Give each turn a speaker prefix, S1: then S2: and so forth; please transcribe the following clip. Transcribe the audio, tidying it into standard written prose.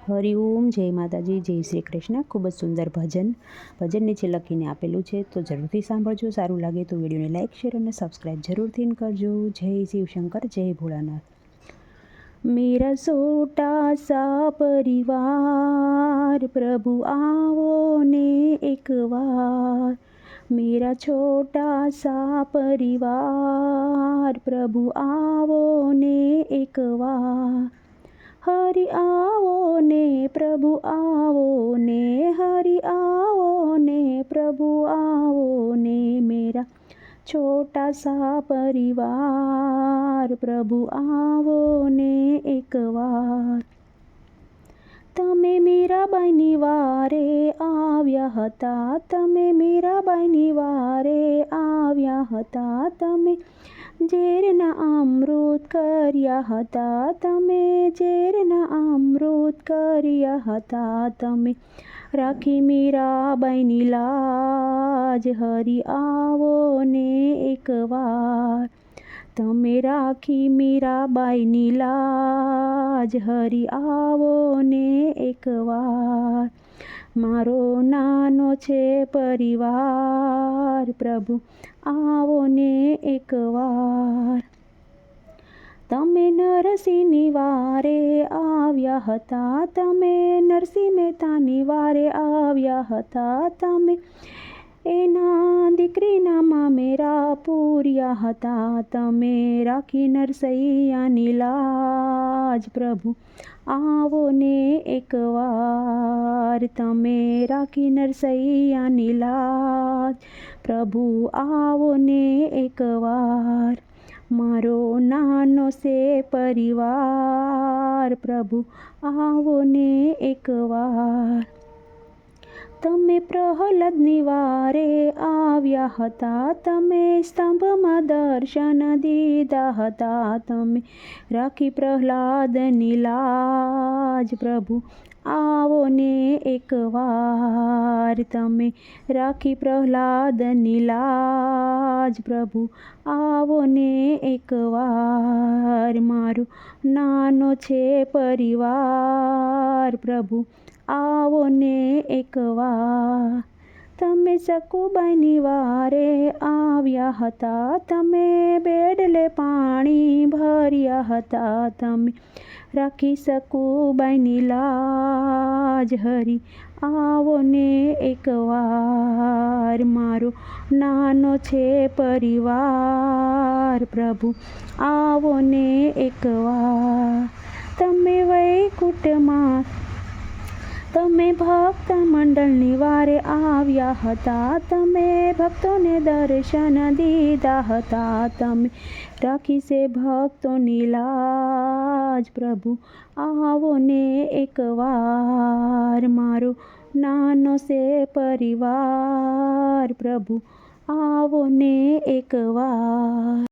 S1: હરિઓમ, જય માતાજી, જય શ્રી કૃષ્ણ. ખૂબ જ સુંદર ભજન નીચે લખીને આપેલું છે, તો જરૂરથી સાંભળજો. સારું લાગે તો વિડીયોને લાઇક, શેર અને સબસ્ક્રાઈબ જરૂરથી કરજો. જય શિવશંકર, જય ભોળાનાથ। मेरा छोटा सा परिवार प्रभु आओ ने एक बार, मेरा छोटा सा परिवार प्रभु आओ ने एक बार, हरि आओ ने प्रभु आओ ने, हरि आओ ने प्रभु आओ ने, मेरा छोटा सा परिवार प्रभु आओ ने एक बार। તમે મીરાબાઈની વારે આવ્યા હતા, તમે મીરાબાઈની વારે આવ્યા હતા, તમે ઝેરના અમૃત કર્યા હતા, તમે ઝેરના અમૃત કર્યા હતા, તમે રાખી મીરાબાઈની લાજ, હરી આવો ને એક વાર, તમે રાખી મીરાબાઈની લાજ, હરી આવો ને એક વાર। મારો નાનો છે પરિવાર પ્રભુ આવો ને એક વાર। તમે નરસિંહની વારે આવ્યા હતા, તમે નરસિંહ મહેતાની વારે આવ્યા હતા, તમે એના દીકરીના મામેરા પૂર્યા હતા, તમે રાખી નરસૈયાની લાજ, પ્રભુ આવો ને એક વાર, તમે રાખી નરસૈયાની લાજ, પ્રભુ આવો ને એક વાર। મારો નાનો સે પરિવાર પ્રભુ આવો ને એક વાર। તમે પ્રહલાદની વારે આવ્યા હતા, તમે સ્તંભમાં દર્શન દીધા હતા, તમે રાખી પ્રહલાદની લાજ, પ્રભુ આવો ને એક વાર, તમે રાખી પ્રહલાદની લાજ, પ્રભુ આવો ને એક વાર। મારો નાનો છે પરિવાર પ્રભુ આવો ને એક વાર। તમે સકુબાઈની વારે આવ્યા હતા, તમે બેડલે પાણી ભર્યા હતા, તમે રાખી સકુબાઈની લાજ, હરી આવો ને એક વાર। મારો નાનો છે પરિવાર પ્રભુ આવો ને એક વાર। તમે વૈકુંઠમાં તમે ભક્ત મંડળની વારે આવ્યા હતા, તમે ભક્તોને દર્શન દીધા હતા, તમે રાખી છે ભક્તોની લાજ, પ્રભુ આવો ને એક વાર। મારો નાનો છે પરિવાર પ્રભુ આવો ને એક વાર।